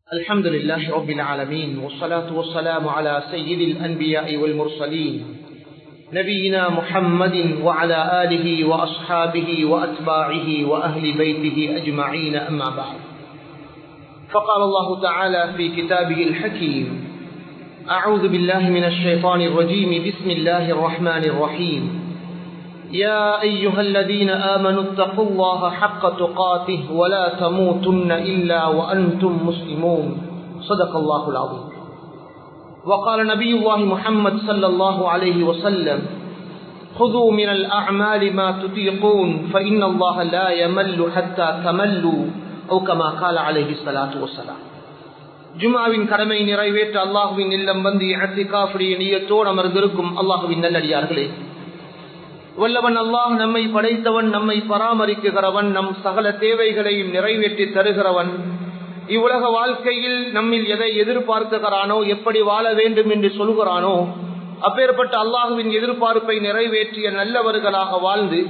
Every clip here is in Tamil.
الحمد لله رب العالمين والصلاة والسلام على سيد الأنبياء والمرسلين نبينا محمد وعلى آله وأصحابه وأتباعه وأهل بيته أجمعين أما بعد فقال الله تعالى في كتابه الحكيم أعوذ بالله من الشيطان الرجيم بسم الله الرحمن الرحيم يا أيها الذين آمنوا اتقوا الله حق تقاته ولا تموتن إلا وأنتم مسلمون صدق الله العظيم وقال نبي الله محمد صلى الله عليه وسلم خذوا من الأعمال ما تطيقون فإن الله لا يمل حتى تملوا أو كما قال عليه الصلاة والسلام ஜும்ஆவின் கடமை நிறைவேற்ற அல்லாஹ்வின் இல்லம் வந்து இஅ்திகாஃபுடைய நியத்தோடு அமர்ந்திருக்கும் அல்லாஹ்வின் நல்லடியார்களே, வல்லவன் அல்லாஹ் நம்மை படைத்தவன், நம்மை பராமரிக்குகிறவன், நம் சகல தேவைகளையும் நிறைவேற்றி தருகிறவன். இவ்வுலக வாழ்க்கையில் நம்மில் எதை எதிர்பார்க்கிறானோ, எப்படி வாழ வேண்டும் என்று சொல்கிறானோ, அப்பேற்பட்ட அல்லாஹ்வின் எதிர்பார்ப்பை நிறைவேற்றிய நல்லவர்களாக வாழ்ந்து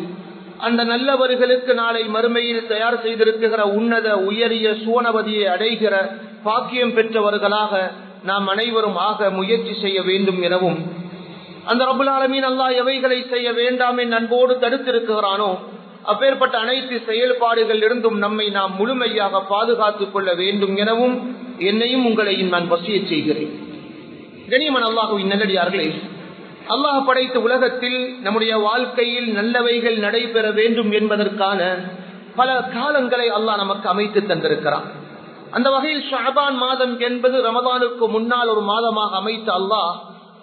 அந்த நல்லவர்களுக்கு நாளை மறுமையில் தயார் செய்திருக்கிற உன்னத உயரிய சுவனவதியை அடைகிற பாக்கியம் பெற்றவர்களாக நாம் அனைவரும் ஆக முயற்சி செய்ய வேண்டும் எனவும், அந்த ரப்புல் ஆலமீன் அல்லாஹ் எவைகளை செய்ய வேண்டாம் என் அன்போடு தடுத்திருக்கிறானோ அப்பேற்பட்ட அனைத்து செயல்பாடுகள் இருந்தும் நம்மை நாம் முழுமையாக பாதுகாத்துக் கொள்ள வேண்டும் எனவும் என்னையும் உங்களையும் நான் வசியச் செய்கிறேன். கனிமன் அல்லாஹ்வின் நல்லடியார்களே, அல்லாஹ் படைத்த உலகத்தில் நம்முடைய வாழ்க்கையில் நல்லவைகள் நடைபெற வேண்டும் என்பதற்கான பல காலங்களை அல்லாஹ் நமக்கு அமைத்து தந்திருக்கிறான். அந்த வகையில் ஷஅபான் மாதம் என்பது ரமதானுக்கு முன்னால் ஒரு மாதமாக அமைத்த அல்லாஹ்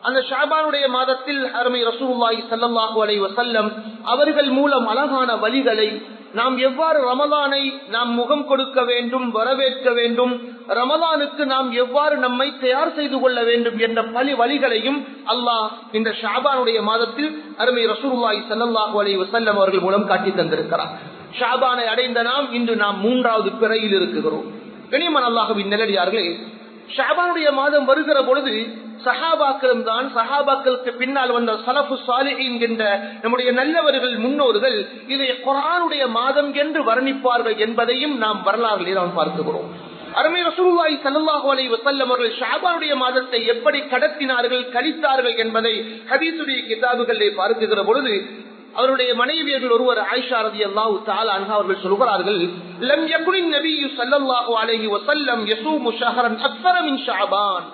அந்த ஷஅபானுடைய மாதத்தில் அருமை ரசூலுல்லாஹி ஸல்லல்லாஹு அலைஹி வஸல்லம் அவர்கள் மூலம் அழகான வழிகளை, நாம் எவ்வாறு ரமலானை நாம் முகம் கொடுக்க வேண்டும், வரவேற்க வேண்டும், ரமலானுக்கு நாம் எவ்வாறு நம்மை தயார் செய்து கொள்ள வேண்டும் என்ற பல வழிகளையும் அல்லாஹ் இந்த ஷஅபானுடைய மாதத்தில் அருமை ரசூலுல்லாஹி ஸல்லல்லாஹு அலைஹி வஸல்லம் அவர்கள் மூலம் காட்டி தந்திருக்கிறார். ஷஅபானை அடைந்த நாம் இன்று நாம் 3வது பிறையில் இருக்கிறோம். கனிமன் அல்லாஹ்வின் நல்லடியார்களே, ஷஅபானுடைய மாதம் வருகிற பொழுது சஹாபாக்களும் தான், சஹாபாக்களுக்கு பின்னால் வந்த ஸலஃபு ஸாலிஹீன் என்ற நம்முடைய நல்லவர்கள் முன்னோர்கள் இதை குர்ஆனுடைய மாதம் என்று வர்ணிப்பார்கள் என்பதையும் நாம் வரலாறுகளில் நாம் பார்க்கிறோம். அருமை ரசூலுல்லாஹி ஸல்லல்லாஹு அலைஹி வஸல்லம் அவர்கள் ஷஅபானுடைய மாதத்தை எப்படி கடத்தினார்கள், கழித்தார்கள் என்பதை ஹதீஸுடைய கிதாபுகளிலே பார்க்கிற பொழுது அவருடைய மனைவியர்கள் ஒருவர் ஆயிஷா ரலியல்லாஹு தஆலா அன்ஹா அவர்கள் சொல்கிறார்கள், லம் யகுனின் நபியு ஸல்லல்லாஹு அலைஹி வஸல்லம் யஸூமு ஷஹரன் அக்ஸர மின் ஷஅபான்.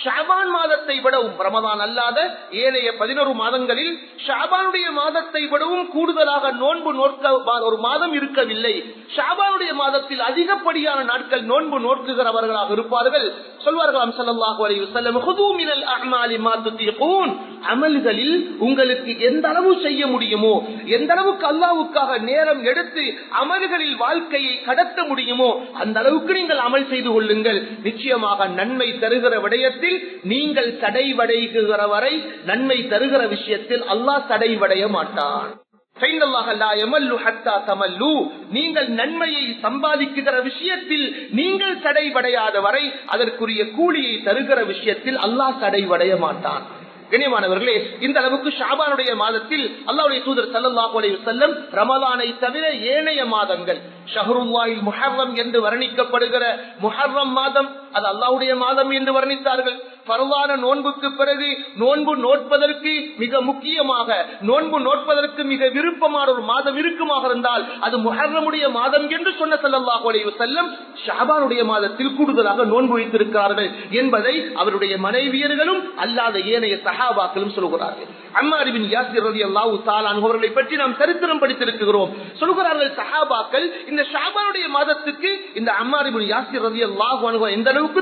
ஷஅபான் மாதத்தை விடவும், ரமதான் அல்லாத ஏனைய 11 மாதங்களில் ஷஅபானுடைய மாதத்தை விடவும் கூடுதலாக நோன்பு நோக்க ஒரு மாதம் இருக்கவில்லை. ஷஅபானுடைய மாதத்தில் அதிகப்படியான நாட்கள் நோன்பு நோக்குகிறவர்களாக இருப்பார்கள். சொல்வார்களாம் ஸல்லல்லாஹு அலைஹி வஸல்லம், ஹுது மினல் அஅமாலி மா துதீகூன். அமல்களில் உங்களுக்கு எந்த அளவு செய்ய முடியுமோ, எந்த அளவுக்கு அல்லாஹ்வுக்காக நேரம் எடுத்து அமல்களில் வாழ்க்கையை கடத்த முடியுமோ அந்த அளவுக்கு நீங்கள் அமல் செய்து கொள்ளுங்கள். நிச்சயமாக நன்மை தருகிற விடயத்தில் நீங்கள் தடைவடைகிற வரை நன்மை தருகிற விஷயத்தில் அல்லாஹ் தடைவடைய மாட்டான். நீங்கள் நன்மையை சம்பாதிக்கிற விஷயத்தில் நீங்கள் தடைவடையாத வரை அதற்குரிய கூலியை தருகிற விஷயத்தில் அல்லாஹ் தடைவடைய மாட்டான். கண்ணியமானவர்களே, இந்த அளவுக்கு ஷஅபானுடைய மாதத்தில் அல்லாஹ்வுடைய தூதர் ஸல்லல்லாஹு அலைஹி வஸல்லம் ரமலானை தவிர ஏனைய மாதங்கள், ஷஹ்ருல்லாஹில் முஹர்ரம் என்று வர்ணிக்கப்படுகிற முஹர்ரம் மாதம், அது அல்லாஹ்வுடைய மாதம் என்று வர்ணித்தார்கள். ஃபர்லான நோன்புக்கு பிறகு நோன்பு நோட்பதற்கு மிக முக்கியமாக, நோன்பு நோட்பதற்கு மிக விருப்பமான ஒரு மாதம் இருக்குமாக இருந்தால் அது முஹர்ரமுடைய மாதம் என்று சொன்ன ஸல்லல்லாஹு அலைஹி வஸல்லம் ஷஅபானுடைய மாதத்தில் கூடுதலாக நோன்பு வைத்திருக்கிறார்கள் என்பதை அவருடைய மனைவியர்களும் அல்லாத ஏனைய சஹாபாக்களும் சொல்கிறார்கள். அம்மார் இப்னு யாசிர் ரலியல்லாஹு தஆலா அன்ஹு அவர்களை பற்றி நாம் சரித்திரம் படித்திருக்கிறோம். சொல்கிறார்கள், சஹாபாக்கள் இந்த ஷஅபானுடைய மாதத்துக்கு இந்த அம்மார் இப்னு யாசிர் ரலியல்லாஹு அன்ஹு எந்த அளவுக்கு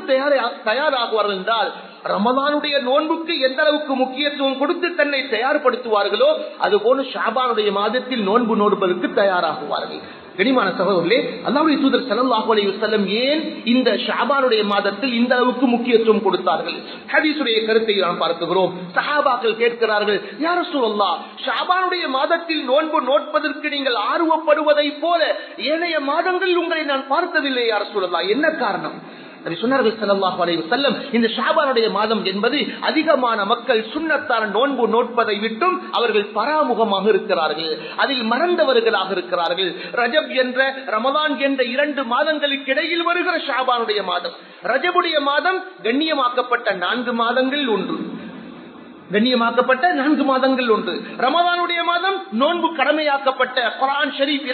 தயாராகுவார்கள் என்றால், ரமலானுடைய நோன்புக்கு எந்த அளவுக்கு முக்கியத்துவம் கொடுத்து தன்னை தயார்படுத்துவார்களோ அதுபோல ஷஅபானுடைய மாதத்தில் நோன்பு நோடுவதற்கு தயாராகுவார்கள். கனிமான சகோதரர்களே, அல்லாஹ்வுடைய தூதர் ஸல்லல்லாஹு அலைஹி வஸல்லம் ஏன் இந்த ஷஅபானுடைய மாதத்தில் இந்த அளவுக்கு முக்கியத்துவம் கொடுத்தார்கள்? ஹதீஸுடைய கருத்தை நாம் பார்க்கிறோம். சஹாபாக்கள் கேட்கிறார்கள், யா ரசூலல்லாஹ், ஷஅபானுடைய மாதத்தில் நோன்பு நோட்பதற்கு நீங்கள் ஆர்வப்படுவதை போல ஏனைய மாதங்களில் உங்களை நான் பார்த்ததில்லை யா ரசூலல்லாஹ், என்ன காரணம்? நபி சொன்னார்கள் ஸல்லல்லாஹு அலைஹி வஸல்லம், இந்த ஷஅபானுடைய மாதம் என்பது அதிகமான மக்கள் சுன்னத்தான நோன்பு நோட்பதை விட்டும் அவர்கள் பராமுகமாக இருக்கிறார்கள், அதில் மறந்தவர்களாக இருக்கிறார்கள். ரஜப் என்ற ரமதான் என்ற 2 மாதங்களுக்கு இடையில் வருகிற ஷஅபானுடைய மாதம், ரஜபுடைய மாதம் கண்ணியமாக்கப்பட்ட 4 மாதங்கள் ஒன்று, கண்ணியமாக்கப்பட்ட 4 மாதங்கள் ஒன்று. ரமதானுடைய மாதம் நோன்பு கடமையாக்கப்பட்ட குர்ஆன் ஷரீஃப்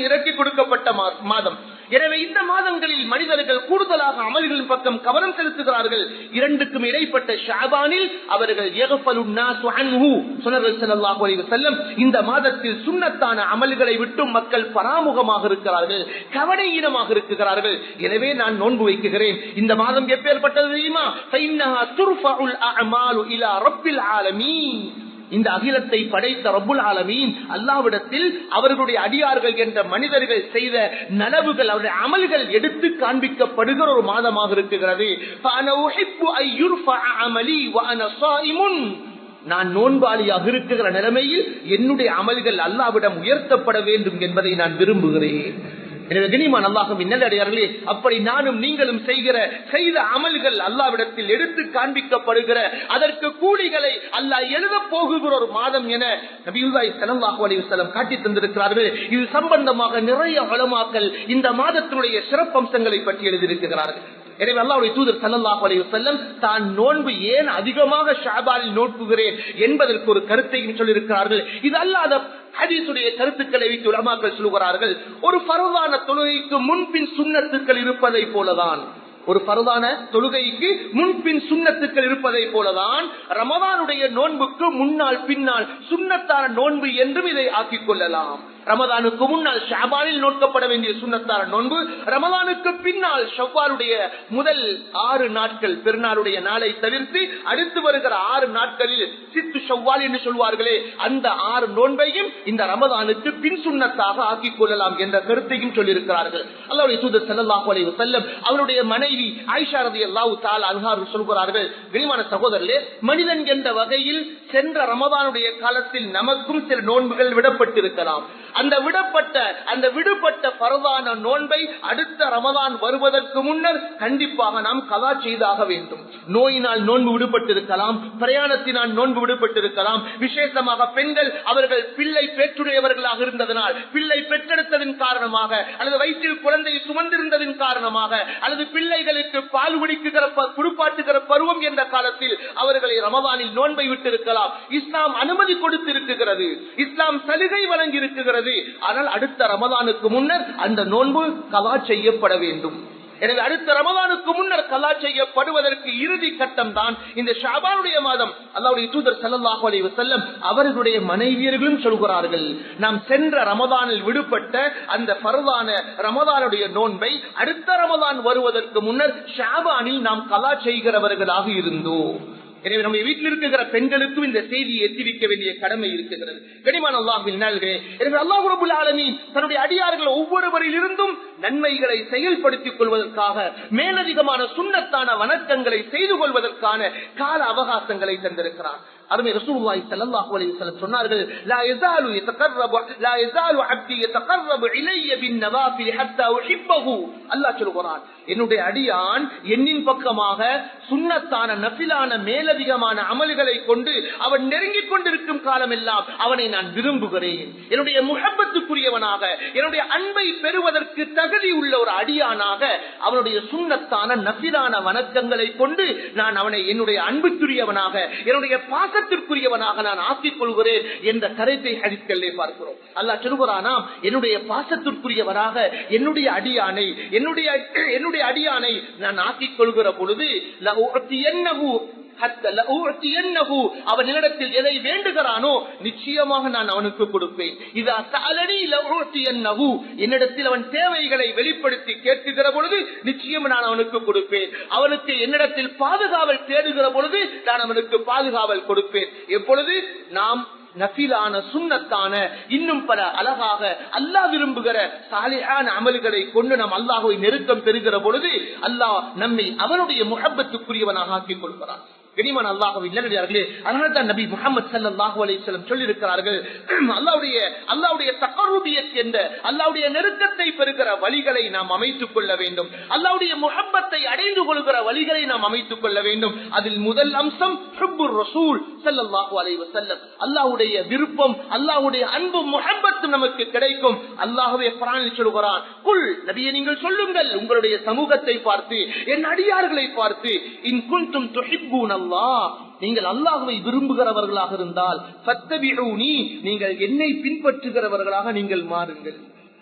இறக்கி கொடுக்கப்பட்ட மாதம். எனவே இந்த மாதங்களில் மனிதர்கள் கூடுதலாக அமல்களின் பக்கம் கவனம் செலுத்துகிறார்கள். 2க்கும் இடைப்பட்ட ஷஅபானில் அவர்கள் யக்ஃபலுன் நாஸு அன்ஹு சொன்னார்கள் ஸல்லல்லாஹு அலைஹி வஸல்லம், இந்த மாதத்தில் சுன்னத்தான அமல்களை விட்டு மக்கள் பராமுகமாக இருக்கிறார்கள், கவனையீனமாக இருக்கிறார்கள். எனவே நான் நோன்பு வைக்கிறேன். இந்த மாதம் எப்பேற்பட்டது தெரியுமா? ஃபைன்னஹா துர்ஃபஉல் அஅமாலு இலா ரப்பில் ஆலமீன். இந்த அகிலத்தை படைத்த ரப்புல் ஆலமீன் அல்லாஹ்விடத்தில் அவர்களுடைய அடியார்கள் என்ற மனிதர்கள் செய்த நலவுகள், அவருடைய அமல்கள் எடுத்து காண்பிக்கப்படுகிற ஒரு மாதமாக இருக்கிறது. நான் நோன்பாளியாக இருக்கிற நிலைமையில் என்னுடைய அமல்கள் அல்லாஹ்விடம் உயர்த்தப்பட வேண்டும் என்பதை நான் விரும்புகிறேன். எனவே கனிமான் அல்லாஹ்வின் நல்லடியார்களே, அப்படி நானும் நீங்களும் செய்த அமல்கள் அல்லாஹ்விடத்தில் எடுத்து காண்பிக்கப்படுகிற, அதற்கு கூலிகளை அல்லாஹ் எழுத போகுகிற ஒரு மாதம் என நபியுல்லாஹி ஸல்லல்லாஹு அலைஹி வஸல்லம் காட்டி தந்திருக்கிறார்கள். இது சம்பந்தமாக நிறைய உலமாக்கள் இந்த மாதத்தினுடைய சிறப்பம்சங்களை பற்றி எழுதியிருக்கிறார்கள். எனவே அல்லாஹ்வுடைய தூதர் ஸல்லல்லாஹு அலைஹி வஸல்லம் தான் நோன்பு ஏன் அதிகமாக ஷஅபானில் நோக்குகிறேன் என்பதற்கு ஒரு கருத்தையும் சொல்லியிருக்கிறார்கள். இது அல்லாத ஹதீஸுடைய கருத்துக்களை வைத்து உலமாக்கள் சொல்கிறார்கள், ஒரு ஃபர்தான தொழுகைக்கு முன்பின் சுன்னத்துக்கள் இருப்பதை போலதான், ஒரு ஃபர்தான தொழுகைக்கு முன்பின் சுன்னத்துக்கள் இருப்பதை போலதான் ரமதானுடைய நோன்புக்கு முன்னால் பின்னால் சுன்னத்தான நோன்பு என்றும் இதை ஆக்கிக் கொள்ளலாம். ரமதானுக்கு முன்னால் ஷஅபானில் நோக்கப்பட வேண்டிய சுன்னத்தான நோன்பு, ரமதானுக்கு பின்னால் ஷவ்வாலுடைய முதல் 6 நாட்கள் பெருநாளுடைய நாளை தவிர்த்து அடுத்து வருகிற 6 நாட்களில் சித்து ஷவ்வால் என்று சொல்வார்களே, அந்த 6 நோன்பையும் இந்த ரமதானுக்கு பின் சுன்னத்தாக ஆக்கிக் கொள்ளலாம் என்ற கருத்தையும் சொல்லியிருக்கிறார்கள். அல்லாஹ்வுடைய தூதர் ஸல்லல்லாஹு அலைஹி வஸல்லம் அவருடைய மனைவி ஆயிஷா ரலியல்லாஹு தஆலா அன்ஹா சொல்கிறார்கள், கனிமான சகோதரர்களே, மனிதன் என்ற வகையில் சென்ற ரமதானுடைய காலத்தில் நமக்கும் சில நோன்புகள் விடப்பட்டிருக்கலாம். அந்த விடுபட்ட பரவான நோன்பை அடுத்த ரமதான் வருவதற்கு முன்னர் கண்டிப்பாக நாம் கதா செய்தாக வேண்டும். நோயினால் நோன்பு விடுபட்டிருக்கலாம், பிரயாணத்தினால் நோன்பு விடுபட்டிருக்கலாம். விசேஷமாக பெண்கள் அவர்கள் பிள்ளை பெற்றுடையவர்களாக இருந்ததனால், பிள்ளை பெற்றெடுத்ததின் காரணமாக, அல்லது வயிற்றில் குழந்தை சுமந்திருந்ததின் காரணமாக, அல்லது பிள்ளைகளுக்கு பால் குடிப்பாட்டுகிற பருவம் என்ற காலத்தில் அவர்களை ரமதானில் நோன்பை விட்டிருக்கலாம். இஸ்லாம் அனுமதி கொடுத்திருக்கிறது, இஸ்லாம் சலுகை வழங்கி இருக்கிறது. ஆனால் அடுத்த ரமதானுக்கு முன்னர் அந்த நோன்பு கலா செய்யப்பட வேண்டும். எனவே அடுத்த ரமதானுக்கு முன்னர் கலா செய்யப்படுவதற்கு இறுதி கட்டம் தான் இந்த ஷஅபானுடைய மாதம். அல்லாஹ்வுடைய தூதர் ஸல்லல்லாஹு அலைஹி வஸல்லம் அவர்களுடைய மனைவியர்களும் சொல்கிறார்கள், நாம் சென்ற ரமதானில் விடுபட்ட அந்த ஃபர்தான ரமதானுடைய நோன்பை அடுத்த ரமதான் வருவதற்கு முன்னர் ஷஅபானில் நாம் கலா செய்கிறவர்களாக இருந்தோம். எனவே நம்முடைய வீட்டில் இருக்கிற பெண்களுக்கும் இந்த செய்தியை எச்சரிக்க வேண்டிய கடமை இருக்கிறது. கனிமான அல்லாஹ்வின் நல்லே, எனவே அல்லாஹ் ரப்பல் ஆலமீன் தன்னுடைய அடியார்கள் ஒவ்வொருவரிலிருந்தும் நன்மைகளை செயல்படுத்திக் கொள்வதற்காக, மேலதிகமான சுன்னத்தான வணக்கங்களை செய்து கொள்வதற்கான கால அவகாசங்களை தந்திருக்கிறார். அருமை ரசூலுல்லாஹி ஸல்லல்லாஹு அலைஹி வஸல்லம் சொன்னார்கள், லா யஸாலு அப்தி யதகர்ரபு இலைய பின் நவாஃபில் ஹத்தா உஹிப்பஹு. அல்லாஹ் சொல்கிறான், என்னுடைய அடியான் என்னின் பக்கமாக சுன்னத்தான நஃபிலான மேலதிகமான அமல்களை கொண்டு அவன் நெருங்கிக் கொண்டிருக்கும் காலமெல்லாம் அவனை நான் விரும்புகிறேன். என்னுடைய முஹப்பத்துக்குரியவனாக, என்னுடைய அன்பை பெறுவதற்கு தகுதி உள்ள ஒரு அடியானாக அவனுடைய சுன்னத்தான நஃபிலான வணக்கங்களை கொண்டு நான் அவனை என்னுடைய அன்புக்குரியவனாக, என்னுடைய பாசத்திற்குரியவனாக நான் ஆக்கிக் கொள்கிறேன் என்ற கருத்தை ஹதீஸ்களிலே பார்க்கிறோம். அல்லாஹ் சொல்கிறானாம், என்னுடைய பாசத்திற்குரியவராக என்னுடைய அடியானை நான் ஆக்கிக் கொள்கிற பொழுது அவனிடத்தில் எதை வேண்டுகிறானோ நிச்சயமாக நான் அவனுக்கு கொடுப்பேன். என்னிடத்தில் அவன் தேவைகளை வெளிப்படுத்தி கேட்குகிற பொழுது நிச்சயம் நான் அவனுக்கு கொடுப்பேன். அவனுக்கு என்னிடத்தில் பாதுகாவல் தேடுகிற பொழுது நான் அவனுக்கு பாதுகாவல் கொடுப்பேன். எப்பொழுது நாம் நஃபிலான சுன்னத்தான இன்னும் பல அழகாக அல்லாஹ் விரும்புகிற சாலிஹான அமல்களை கொண்டு நாம் அல்லாஹ்வை நெருக்கம் பெறுகிற பொழுது அல்லாஹ் நம்மை அவனுடைய முஹப்பத்துக்குரியவனாக ஆக்கிக் கொள்கிறான். கனிமான் அல்லாஹ்வின் நல்லடியார்களே, அதனால தான் நபி முஹம்மது ஸல்லல்லாஹு அலைஹி வஸல்லம் சொல்லி இருக்கிறார்கள், அல்லாஹ்வுடைய தகர்ருபியத் என்ற அல்லாஹ்வுடைய நெருக்கத்தை பெறுகிற வழிகளை நாம் அமைத்துக் கொள்ள வேண்டும். அல்லாஹ்வுடைய முஹப்பத்தை அடைந்து கொள்கிற வழிகளை நாம் அமைத்துக் கொள்ள வேண்டும். அதில் முதல் அம்சம் ஹுப்புர் ரசூல் ஸல்லல்லாஹு அலைஹி வஸல்லம். அல்லாஹ்வுடைய விருப்பம், அல்லாஹ்வுடைய அன்பும் முஹப்பத்தும் நமக்கு கிடைக்கும். அல்லாஹ்வே குர்ஆனில் சொல்கிறான், குல் நபியே நீங்கள் சொல்லுங்கள் உங்களுடைய சமூகத்தை பார்த்து, என் அடியார்களை பார்த்து, இன் குன்தும் துஹிப்பூனல்லாஹ், நீங்கள் அல்லாஹ்வை விரும்புகிறவர்களாக இருந்தால் ஃபத்தபிஊனி, நீங்கள் என்னை பின்பற்றுகிறவர்களாக நீங்கள் மாறுங்கள்.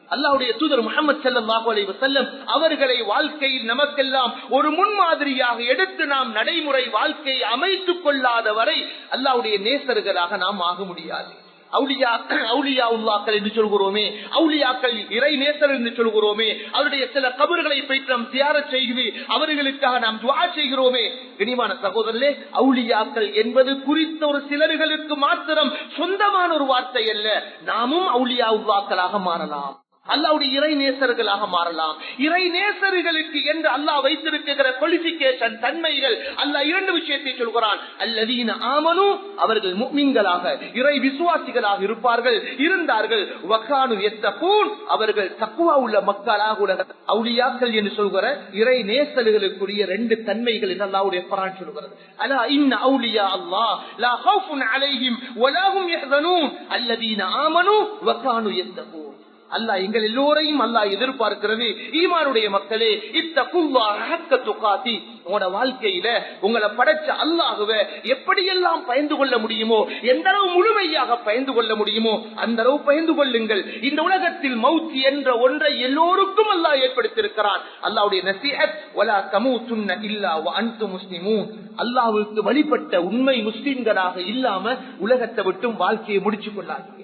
அல்லாஹ்வுடைய தூதர் முஹம்மது ஸல்லல்லாஹு அலைஹி வஸல்லம் அவர்களை வாழ்க்கையில் நமக்கெல்லாம் ஒரு முன்மாதிரியாக எடுத்து நாம் நடைமுறை வாழ்க்கையை அமைத்துக் கொள்ளாத வரை அல்லாஹ்வுடைய நேசர்களாக நாம் ஆக முடியாது. அவுலியாக்கள் என்று சொல்கிறோமே, அவுலியாக்கள் இறை நேசர் என்று சொல்கிறோமே, அவருடைய சில கபர்களை போயிட்டு நாம் தியாரம் செய்து அவர்களுக்காக நாம் துஆ செய்கிறோமே. கனிமான சகோதரர்களே, அவுலியாக்கள் என்பது குறித்த ஒரு சிலர்களுக்கு மாத்திரம் சொந்தமான ஒரு வார்த்தை அல்ல. நாமும் அவுலியாக்களாக மாறலாம், அல்லாஹ்வுடைய இறை நேசர்களாக மாறலாம். இறை நேசர்களுக்கு என்று அல்லாஹ் வைத்திருக்கிற குவாலிஃபிகேஷன், தன்மைகள், அல்லாஹ் இரண்டு விஷயத்தை சொல்கிறான். அல்லதீன ஆமனு, அவர்கள் முஃமின்களாக இறை விசுவாசிகளாக இருப்பார்கள், இருந்தார்கள். வகானு யத்தகூன், அவர்கள் தக்வா உள்ள மக்களாக உலக அவுலியாக்கள் என்று சொல்கிற இறை நேசர்களுக்குரிய ரெண்டு தன்மைகள் என்று அல்லாஹ்வுடைய குர்ஆன் சொல்கிறது. அலா இன்ன அவுலியா அல்லாஹ் லா ஹவுஃபுன் அலைஹிம் வலா ஹும் யஹ்ஸனூன் அல்லதீன ஆமனு வகானு யத்தகூன். அல்லாஹ் எங்கள் எல்லோரையும் அல்லாஹ் எதிர்பார்க்கிறது, ஈமானுடைய மக்களே, இத்தகுல்லாஹ ஹக்க துகாதி, உங்களோட வாழ்க்கையில உங்களை படைச்ச அல்லாஹ்வை எப்படியெல்லாம் பயந்து கொள்ள முடியுமோ, எந்த அளவு முழுமையாக பயந்து கொள்ள முடியுமோ அந்த அளவு பயந்து கொள்ளுங்கள். இந்த உலகத்தில் மௌத் என்ற ஒன்றை எல்லோருக்கும் அல்லாஹ் ஏற்படுத்தியிருக்கிறான். அல்லாஹ்வுடைய நசீஹத், வலா தமூதுன்ன இல்லா வ அன்தும் முஸ்லிமூன், அல்லாஹ்வுக்கு வழிபட்ட உண்மை முஸ்லிம்களாக இல்லாம உலகத்தை விட்டும் வாழ்க்கையை முடிச்சு கொள்ளாதீங்க.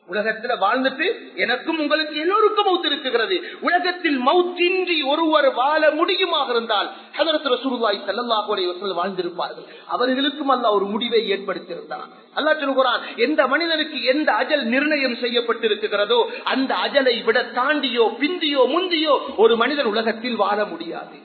உலகத்துல வாழ்ந்துட்டு எனக்கும் உங்களுக்கு எல்லோருக்கும் மௌத் இருக்கிறது. உலகத்தில் மௌத்தின்றி ஒருவர் வாழ முடியுமாக இருந்தால் ஹஜ்ரத் ரசூலுல்லாஹி ஸல்லல்லாஹு அலைஹி வஸல்லம் வாழ்ந்திருப்பார்கள். அவர்களுக்கும் அல்லாஹ் ஒரு முடிவை ஏற்படுத்தியிருந்தான். அல்லாஹ் சொல்கிறான், எந்த மனிதனுக்கு எந்த அஜல் நிர்ணயம் செய்யப்பட்டிருக்கிறதோ அந்த அஜலை விட தாண்டியோ பிந்தியோ முந்தியோ ஒரு மனிதன் உலகத்தில் வாழ முடியாது.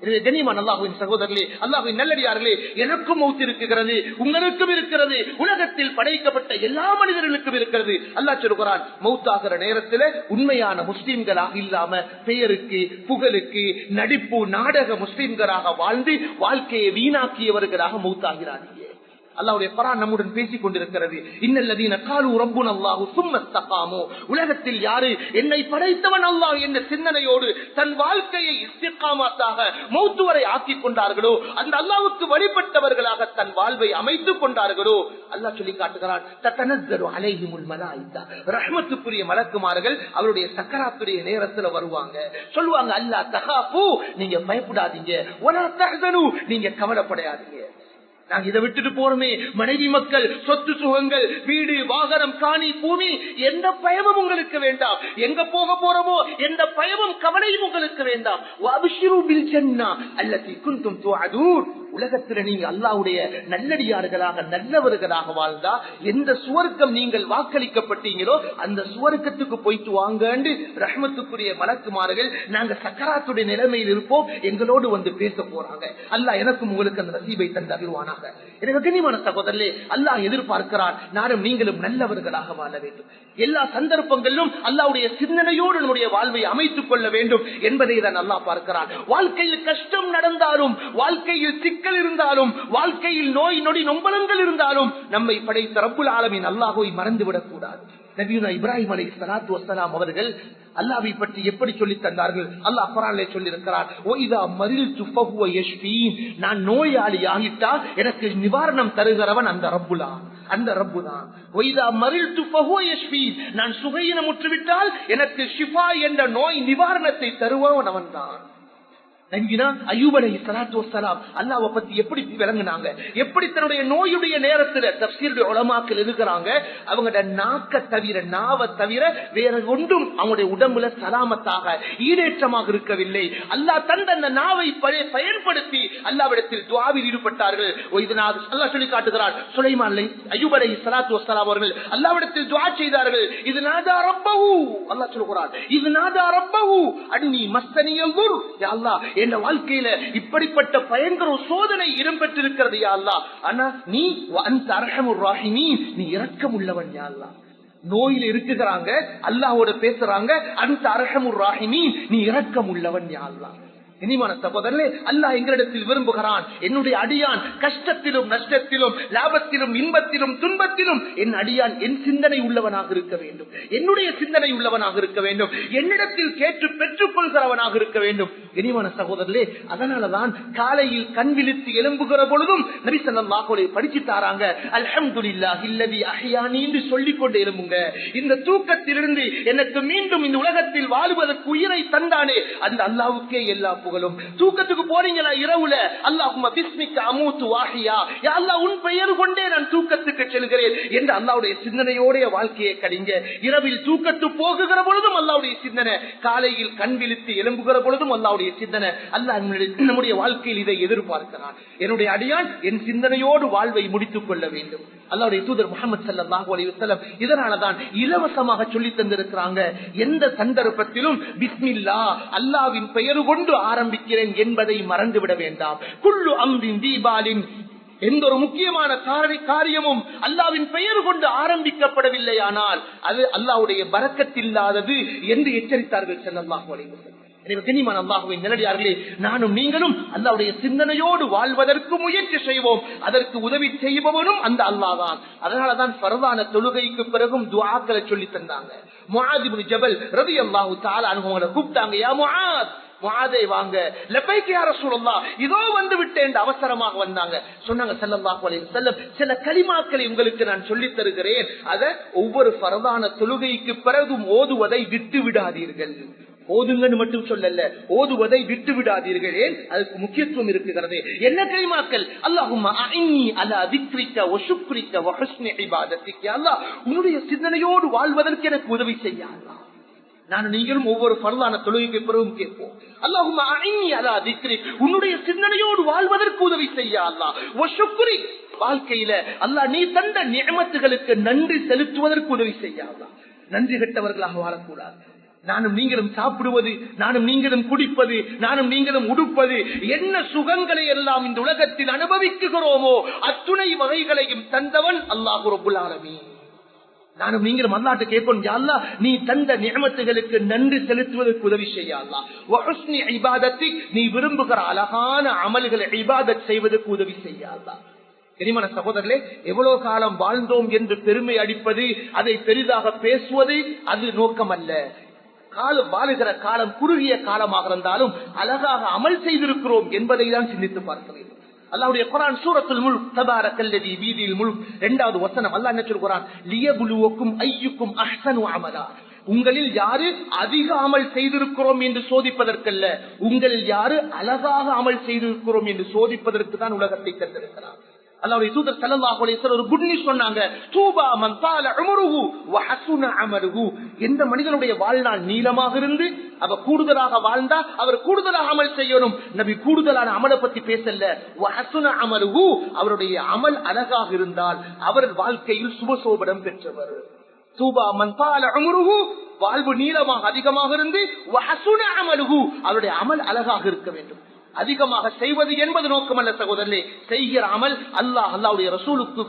எனவே கனிமான் அல்லாஹ்வின் சகோதரர்களே, அல்லாஹ்வின் நல்லடியார்களே, எனக்கும் மௌத் இருக்கிறது, உங்களுக்கும் இருக்கிறது, உலகத்தில் படைக்கப்பட்ட எல்லா மனிதர்களுக்கும் இருக்கிறது. அல்லாஹ் சொல்கிறான், மௌத்தாகிற நேரத்தில் உண்மையான முஸ்லிம்களாக இல்லாம பெயருக்கு, புகழுக்கு, நடிப்பு, நாடக முஸ்லிம்களாக வாழ்ந்து வாழ்க்கையை வீணாக்கியவர்களாக மௌத்தாகிறார்கள். அல்லாஹ்வுடைய குர்ஆன் நம்முடன் பேசிக் கொண்டிருக்கிறது. இன்னல்லதீன காலு ரப்புனல்லாஹு சும்ம இஸ்தகாமு, உலகத்தில் யாரு என்னை படைத்தவன் அல்லாஹ் என்ற சிந்தனையோடு தன் வாழ்க்கையை இஸ்திகாமத்தாக மௌத் வரை ஆக்கிக் கொண்டார்களோ, அந்த அல்லாஹ்வுக்கு வழிபட்டவர்களாக தன் வாழ்வை அமைத்துக் கொண்டார்களோ, அல்லாஹ் சொல்லி காட்டுகிறான், ததனஸ்ஸலு அலைஹிமுல் மலாயிகா, ரஹ்மத்துக்குரிய மலக்குமார்கள் அவருடைய சக்கராத்துடைய நேரத்துல வருவாங்க, சொல்லுவாங்க, அல்லா தகாஃபு, நீங்க பயப்படாதீங்க, வலா தஹ்ஸனு, நீங்க கவலைப்படாதீங்க. நாங்க இதை விட்டுட்டு போறோமே, மனைவி மக்கள், சொத்து சுகங்கள், வீடு வாகனம், காணி பூமி, எந்த பயமும் உங்களுக்கு வேண்டாம். எங்க போக போறோமோ எந்த பயமும் கவலையும் உங்களுக்கு வேண்டாம். வஅப்ஷிரு பில் ஜன்னah அல்லதி குன்தும் துஅதூன், உலகத்துல நீங்க அல்லாஹ்வுடைய நல்லடியார்களாக நல்லவர்களாக வாழ்ந்தா எந்த சுவர்க்கம் நீங்கள் வாக்களிக்கப்பட்டீங்களோ அந்த சுவர்க்கத்துக்கு போயிட்டு வாங்கன்னு ரஹ்மத்துக்குரிய மலக்குமார்கள் நாங்க சக்கராத்துடைய நிலைமையில் இருப்போம் எங்களோடு வந்து பேச போறாங்க. அல்லாஹ் எனக்கும் உங்களுக்கு அந்த நசீபை தந்து அருள்வானாக. எனக்கு கனிமான சகோதரர்களே, அல்லாஹ் எதிர்பார்க்கிறான் நானும் நீங்களும் நல்லவர்களாக வாழ வேண்டும். எல்லா சந்தர்ப்பங்களிலும் அல்லாஹ்வுடைய சிந்தனையோடு நம்முடைய வாழ்வை அமைத்துக் கொள்ள வேண்டும் என்பதை தான் அல்லாஹ் பார்க்கிறான். வாழ்க்கையில் கஷ்டம் நடந்தாலும், வாழ்க்கையில் சிக்கல் இருந்தாலும், வாழ்க்கையில் நோய் நொடி நொம்பலங்கள் இருந்தாலும் நம்மை படைத்த ரப்புல் ஆலமீன் அல்லாஹ்வை மறந்துவிடக் கூடாது. நபியுனா இப்ராஹிம் அலைஹிஸ்ஸலாத்து வஸ்ஸலாம் அவர்கள் அல்லாஹ்வை பற்றி எப்படி சொல்லி தந்தார்கள்? அல்லாஹ் குர்ஆனிலே சொல்லி இருக்கிறார், "வஇதா மரில்து ஃபஹுவ யஷ்ஃபீன்", நான் நோயாளி ஆகிட்டா எனக்கு நிவாரணம் தருகிறவன் அந்த ரப்பு தான். "வஇதா மரில்து ஃபஹுவ யஷ்ஃபீன்", நான் சுகையினமுற்று விட்டால் எனக்கு ஷிஃபா என்ற நோய் நிவாரணத்தை தருபவன் அவன்தான். நபியுனா அய்யூப் அலைஹிஸ்ஸலாத்து வஸ்ஸலாம் அல்லாஹ்வை பத்தி எப்படி விளங்குனாங்க, எப்படி தன்னுடைய நோயுடைய நேரத்துல தஃப்சீருடைய உலமாக்கள் இருக்கிறாங்க, அவங்களோட நாவை தவிர வேற ஒன்றும் அவங்களுடைய உடம்புல சலாமத்தாக ஈடேற்றமாக இருக்கவில்லை. அல்லாஹ் தந்த அந்த நாவை பயன்படுத்தி அல்லாஹ்விடத்தில் துஆவில் ஈடுபட்டார்கள். அல்லாஹ் சொல்லி காட்டுகிறார், சுலைமான் அய்யூப் அலைஹிஸ்ஸலாத்து வஸ்ஸலாம் அவர்கள் அல்லாஹ்விடத்தில் துஆ செய்தார்கள். இது நாதா ரப்பஹு, அல்லாஹ் சொல்கிறார், இது நாதா ரப்பஹு அன்னி மஸ்தனியல் துர், யா அல்லாஹ் என் வாழ்க்கையில இப்படிப்பட்ட பயங்கர சோதனை இடம்பெற்றிருக்கிறது யா அல்லாஹ். ஆனா நீ அன்த அர்ஹமுர் ராஹிமீன், நீ இரக்கம் உள்ளவன் யா அல்லாஹ். நோயில இருக்குறாங்க, அல்லாஹ்வோட பேசுறாங்க, அன்த அர்ஹமுர் ராஹிமீன், நீ இரக்கம் உள்ளவன் யா அல்லாஹ். இனிமான சகோதரர்களே, அல்லாஹ் எங்களிடத்தில் விரும்புகிறான், என்னுடைய அடியான் கஷ்டத்திலும் நஷ்டத்திலும் லாபத்திலும் இன்பத்திலும் துன்பத்திலும் என் அடியான் என் சிந்தனை உள்ளவனாக இருக்க வேண்டும், என்னுடைய சிந்தனை உள்ளவனாக இருக்க வேண்டும், என்னிடத்தில் கேட்டு பெற்றுக் கொள்கிறவனாக இருக்க வேண்டும். இனிமான சகோதரர்களே, அதனாலதான் காலையில் கண் விழித்து எழும்புகிற பொழுதும் நபி ஸல்லல்லாஹு அலைஹி படிச்சு தாராங்க, அல்ஹம்துலில்லாஹி அல்லதி அஹ்யானி என்று சொல்லிக் கொண்டே எழும்புங்க. இந்த தூக்கத்திலிருந்து எனக்கு மீண்டும் இந்த உலகத்தில் வாழ்வதற்கு உயிரை தந்தானே அந்த அல்லாஹ்வுக்கே எல்லா புகழும். தூக்கத்துக்கு போறீங்களா இரவுல, அல்லாஹும்ம பிஸ்மிக்க அமூத்து வாஹியா, யா அல்லாஹ் உன் பெயர் கொண்டே நான் தூக்கத்துக்கு செல்கிறேன் என்று அல்லாஹ்வுடைய சிந்தனையோட வாழ்க்கையை கடிங்க. இரவில் தூக்கத்து போகுகிற பொழுதும் அல்லாஹ்வுடைய சிந்தனை, காலையில் கண் விழித்து எழும்புகிற பொழுதும் அல்லாஹ்வுடைய சிந்தனை. அல்லாஹ் நம்முடைய வாழ்க்கையில் இதை எதிர்பார்க்கிறான். என்னுடைய அடியான் என் சிந்தனையோடு வாழ்வை முடித்துக் கொள்ள வேண்டும். அல்லாஹ்வுடைய தூதர் முஹம்மது ஸல்லல்லாஹு அலைஹி வஸல்லம் இதனாலதான் இலவசமாக சொல்லி தந்திருக்கிறாங்க, எந்த சந்தர்ப்பத்திலும் பிஸ்மில்லாஹ் அல்லாஹ்வின் பெயர் கொண்டு ஆரம்பிக்கிறேன் என்பதை மறந்துவிட வேண்டாம். குல்லு அம்ரின் தீபாலின், எந்த ஒரு முக்கியமான காரியமும் அல்லாஹ்வின் பெயர் கொண்டு ஆரம்பிக்கப்படவில்லையானால் அது அல்லாஹ்வுடைய பரக்கத்தில்லாதது என்று எச்சரித்தார்கள் ஸல்லல்லாஹு அலைஹி வஸல்லம். கண்ணியமான அல்லாஹ்வின் நல்லடியார்களே, நானும் நீங்களும் அல்லாஹ்வுடைய சிந்தனையோடு வாழ்வதற்கு முயற்சி செய்வோம். அதற்கு உதவி செய்பவனும் அந்த அல்லாஹ் தான். அதனாலதான் ஃபர்தான தொழுகைக்கு பிறகும் துஆக்களை சொல்லி தந்தாங்க. முஆத் இப்னு ஜபல் ரலியல்லாஹு தஆலா அன்ஹு அவங்களை கூப்பிட்டாங்க, யா முஆத், முஆதே வாங்க. லபைக் யா ரசூலுல்லாஹ், இதோ வந்து விட்டேன் அவசரமாக வந்தாங்க. சொன்னாங்க ஸல்லல்லாஹு அலைஹி வஸல்லம், சில கலிமாக்களை உங்களுக்கு நான் சொல்லி தருகிறேன், அதை ஒவ்வொரு ஃபர்தான தொழுகைக்கு பிறகும் ஓதுவதை விட்டு விடாதீர்கள். ஓதுங்கன்னு மட்டும் சொல்லல, ஓதுவதை விட்டு விடாதீர்கள். அதுக்கு முக்கியத்துவம் இருக்கிறது. என்ன கலிமாக்கள்? அல்லாஹும்ம அஇன்னி அலா திக்ரிக வ ஷுக்ரிக வ ஹுஸ்னி இபாதத்திக, யா அல்லாஹ் உன்னுடைய சிந்தனையோடு வாழ்வதற்கு எனக்கு உதவி செய்ய அல்லாஹ். நான் நீங்களும் ஒவ்வொரு ஃபர்தான தொழுகைக்கு பிறகும் கேட்போம், அல்லாஹும்ம அஇன்னி அலா திக்ரிக, உன்னுடைய சிந்தனையோடு வாழ்வதற்கு உதவி செய்ய அல்லாஹ். வ ஷுக்ரி, வாழ்க்கையில அல்லாஹ் நீ தந்த நிஅமத்துகளுக்கு நன்றி செலுத்துவதற்கு உதவி செய்ய அல்லாஹ். நன்றி கெட்டவர்களாக வாழக்கூடாது. நானும் நீங்களும் சாப்பிடுவது, நானும் நீங்களும் குடிப்பது, நானும் நீங்களும் உடுப்பது, என்ன சுகங்களை எல்லாம் இந்த உலகத்தில் அனுபவிக்கிறோமோ அத்துணை வகைகளையும் தந்தவன் அல்லாஹ் ரப்புல் ஆலமீன். நானும் நீங்களும் அல்லாஹ்ட்ட கேட்போம், யா அல்லாஹ் நீ தந்த நிஅமத்துகளுக்கு நன்றி செலுத்துவதற்கு உதவி செய்ய அல்லாஹ். வ ஹுஸ்னி இபாதத்திக், நீ விரும்புகிற அழகான அமல்களை இபாதத் செய்வதற்கு உதவி செய்ய அல்லாஹ். கனிமான சகோதரர்களே, எவ்வளவு காலம் வாழ்ந்தோம் என்று பெருமை அடிப்பது, அதை பெரிதாக பேசுவது அது நோக்கம் அல்ல. வாழுகிற காலம் குறுகிய காலமாக இருந்தாலும் அழகாக அமல் செய்திருக்கிறோம் என்பதை தான் சிந்தித்து பார்க்க வேண்டும். அல்லாஹ்வுடைய குர்ஆன் சூரத்துல் முல்க் தபாரக்கல்லதி பீதில் முல்க் 2வது வசனம் அல்லாஹ் என்ன சொல்றான், லியபுலுவக்கும் அய்யுக்கும் அஹ்ஸனு அமலா, உங்களில் யாரு அதிக அமல் செய்திருக்கிறோம் என்று சோதிப்பதற்கல்ல, உங்களில் யாரு அழகாக அமல் செய்திருக்கிறோம் என்று சோதிப்பதற்கு தான் உலகத்தை தந்திருக்கிறார். அல்லாஹ்வுடைய தூதர் ஸல்லல்லாஹு அலைஹி வஸல்லம் ஒரு குட் நியூஸ் சொன்னாங்க, தூபா மன் தால உம்ருஹு வ ஹஸன அமலுஹு, எந்த மனிதனுடைய வாழ்நாள் நீளமாக இருந்து அவ கூடுதலாக வாழ்ந்தா அவர் கூடுதலாக அமல் செய்யணும். நபி கூடுதலான அமலை பத்தி பேசல, வ ஹஸன அமலுஹு, அவருடைய அமல் அழகாக இருந்தால் அவர் வாழ்க்கையில் சுபசோபனம் பெற்றவர். தூபா மன் தால உம்ருஹு, வாழ்வு நீளமாக அதிகமாக இருந்து வ ஹஸன அமலுஹு, அவருடைய அமல் அழகாக இருக்க வேண்டும். அதிகமாக செய்வது என்பது நோக்கமல்ல சகோதரர்களே, செய்கிற அமல் அல்லாஹ்வுடைய ரசூலுக்கு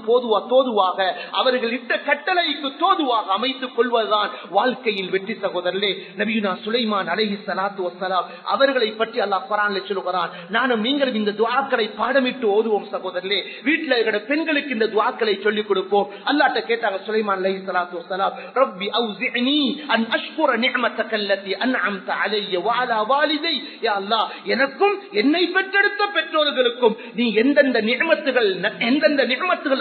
தோதுவாக அவர்கள் இட்ட கட்டளைக்கு தோதுவாக அமைத்துக் கொள்வதுதான் வாழ்க்கையில் வெற்றி சகோதரர்களே. நபியுனா சுலைமான் அலைஹிஸ்ஸலாத்து வஸ்ஸலாம் அவர்களை பற்றி அல்லாஹ் குர்ஆனில் சொல்கிறான். நானும் நீங்களும் இந்த துஆக்களை பாடமிட்டு ஓதுவோம் சகோதரர்களே. வீட்டில் இருக்கிற பெண்களுக்கு இந்த துஆக்களை சொல்லிக் கொடுப்போம். அல்லாஹ்ட்ட கேட்டாங்க சுலைமான் அலைஹிஸ்ஸலாத்து வஸ்ஸலாம், ரப்பி அவ்ஸிஅனி அன் அஷ்குர நிஅமத்தக அல்லதி அன்அம்த அலைய வ அலா வாலிதை, யா அல்லாஹ் எனக்கும் என்னை பெற்றெடுத்த பெற்றோர்களுக்கும் நீ எந்தெந்த நிஅமத்துகள்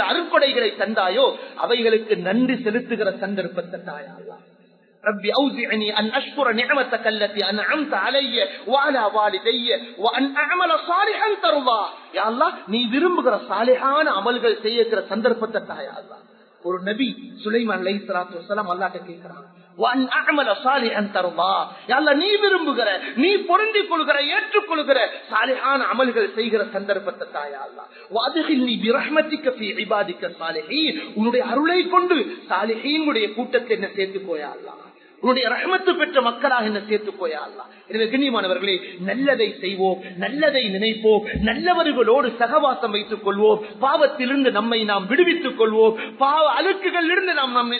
அருட்கொடைகளை தந்தாயோ அவைகளுக்கு நன்றி செலுத்துகிற சந்தர்ப்பத்தை தாயா அல்லாஹ். ربي أوزعني أن أشكر نعمتك التي أنعمت علي وعلى والدي وأن أعمل صالحا ترضاه. يا الله நீ விரும்புகிற சாலிஹான அமல்கள் செய்யற சந்தர்ப்பத்தை தாயா அல்லாஹ். ஒரு நபி சுலைமான் அலைஹிஸ்ஸலாத்து வஸலாம் அல்லாஹ்ட்ட கேக்குறாங்க, وأن أعمل صالحا ترضاه. يا الله நீ விரும்புகிற, நீ பொருந்திக் கொள்கிற, ஏற்றுக்கொள்கிற சாலிஹான அமல்கள் செய்கிற சந்தர்ப்பத்தை தாயா அல்லாஹ். وأدخلني برحمتك في عبادك الصالحين. உன்னுடைய அருளை கொண்டு சாலிஹீன்களுடைய கூட்டத்தை என்ன சேர்த்துக்கோயா அல்லாஹ். உன்னுடைய ரஹ்மத்து பெற்ற மக்களாக என்ன சேர்த்துக்கோயா அல்லாஹ். எனவே கண்ணியமானவர்களே, நல்லதை செய்வோம், நல்லதை நினைப்போம், நல்லவர்களோடு சகவாசம் வைத்துக் கொள்வோம், பாவத்திலிருந்து நம்மை நாம் விடுவித்துக் கொள்வோம், பாவ அழுக்குகளிலிருந்து நாம் நம்மை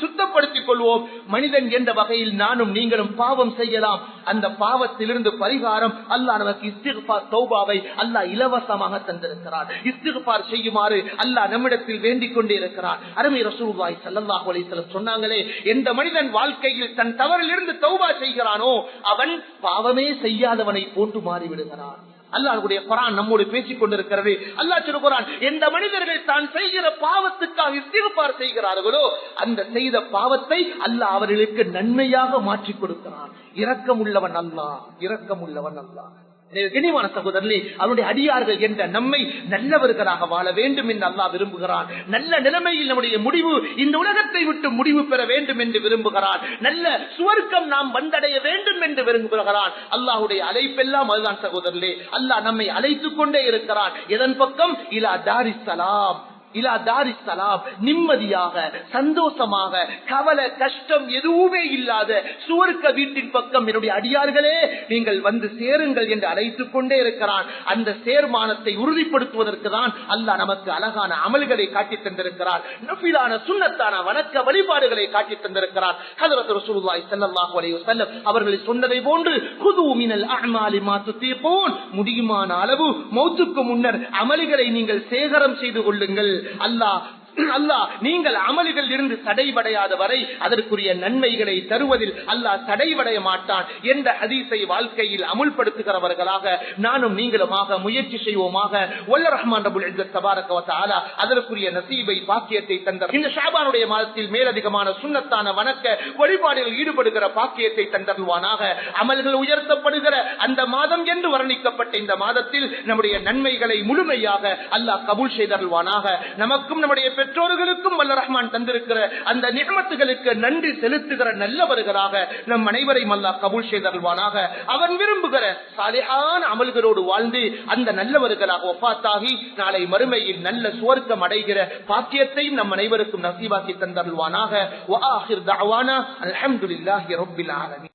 சுத்தப்படுத்திக் கொள்வோம். மனிதன் என்ற வகையில் நானும் நீங்களும் பாவம் செய்யலாம். அந்த பாவத்திலிருந்து பரிகாரம் அல்லாஹ் நமக்கு இஸ்திக்ஃபார் தௌபாவை அல்லாஹ் இலவசமாக தந்திருக்கிறார். இஸ்திக்ஃபார் செய்யுமாறு அல்லாஹ் நம்மிடத்தில் வேண்டிக் கொண்டே இருக்கிறார். அருமை ரசூலுல்லாஹி ஸல்லல்லாஹு அலைஹி வஸல்லம் சொன்னாங்களே, எந்த மனிதன் வாழ்க்கையில் தன் தவறிலிருந்து தௌபா செய்கிறானோ அவன் பாவமே செய்யாதவனை போன்று மாறிவிடுகிறான். அல்லாஹ்வுடைய குர்ஆன் நம்மோடு பேசிக் கொண்டிருக்கிறது. அல்லாஹ் சொல்கிறான், எந்த மனிதர்கள் தான் செய்கிற பாவத்துக்காக இஸ்திக்ஃபார் செய்கிறார்களோ அந்த செய்த பாவத்தை அல்லாஹ் அவர்களுக்கு நன்மையாக மாற்றி கொடுக்கிறான். இரக்கமுள்ளவன் அல்லாஹ், இரக்கமுள்ளவன் அல்லாஹ். கனிவான சகோதரர்களே, அவருடைய அடியார்கள் என்ற நம்மை நல்லவர்களாக வாழ வேண்டும் என்று அல்லாஹ் விரும்புகிறான். நல்ல நிலைமையில் நம்முடைய முடிவு இந்த உலகத்தை விட்டு முடிவு பெற வேண்டும் என்று விரும்புகிறான். நல்ல சுவர்க்கம் நாம் வந்தடைய வேண்டும் என்று விரும்புகிறான். அல்லாஹுடைய அழைப்பெல்லாம் அதுதான் சகோதரர்களே. அல்லாஹ் நம்மை அழைத்துக் கொண்டே இருக்கிறான். எதன் பக்கம்? இலா தாரிஸ் ஸலாம், இலா தாரிஸ் ஸலாம், நிம்மதியாக சந்தோஷமாக கவலை கஷ்டம் எதுவுமே இல்லாத சுவர்க்க வீட்டின் பக்கம் என்னுடைய அடியார்களே நீங்கள் வந்து சேருங்கள் என்று அழைத்துக் கொண்டே இருக்கிறான். அந்த சேர்மானத்தை உறுதிப்படுத்துவதற்கு தான் அல்லாஹ் நமக்கு அழகான அமல்களை காட்டித் தந்திருக்கிறார். நஃபிலான சுன்னத்தான வணக்க வழிபாடுகளை காட்டித் தந்திருக்கிறார். ஹஜ்ரத் ரசூலுல்லாஹி ஸல்லல்லாஹு அலைஹி வஸல்லம் அவர்களை சொன்னதை போன்று குது மினல் அஅமாலி மா துதீகூன், முடியுமான அளவு மௌத்துக்கு முன்னர் அமல்களை நீங்கள் சேகரம் செய்து கொள்ளுங்கள். அல்லாஹ் நீங்கள் அமல்கள் இருந்து தடைபடையாத வரை அதற்குரிய நன்மைகளை தருவதில் அல்லாஹ் தடைபடைய மாட்டான் என்ற ஹதீஸை வாழ்க்கையில் அமுல்படுத்துகிறவர்களாக நானும் நீங்களுமாக முயற்சி செய்வோமாக. வல்ல ரஹ்மான் ரப்புல் இஸ்ஸத் தபாரக வ தஆலா அதற்குரிய நசீபை பாக்கியத்தை தந்தார். இந்த ஷாபானுடைய மாதத்தில் மேலதிகமான சுன்னத்தான வணக்க வழிபாடுகளில் ஈடுபடுகிற பாக்கியத்தை தந்தருவானாக. அமல்கள் உயர்த்தப்படுகிற அந்த மாதம் என்று வர்ணிக்கப்பட்ட இந்த மாதத்தில் நம்முடைய நன்மைகளை முழுமையாக அல்லாஹ் கபூல் செய்தருவானாக. நமக்கும் நம்முடைய பெற்றோர்களுக்கும் வல்ல ரஹ்மான் தந்திருக்கிற அந்த நிஅமத்துகளுக்கு நன்றி செலுத்துகிற நல்லவர்களாக நம் அனைவரையும் அல்லாஹ் கபூல் செய்தருள்வானாக. அவன் விரும்புகிற சாலிஹான அமல்களோடு வாழ்ந்து அந்த நல்லவர்களாக வஃபாத்தாகி நாளை மறுமையில் நல்ல சுவர்க்கம் அடைகிற பாக்கியத்தையும் நம் அனைவருக்கும் நசீபாக்கி தந்தருள்வானாக. வ ஆகிர் தஅவானா அல்ஹம்துலில்லாஹி ரப்பில் ஆலமீன்.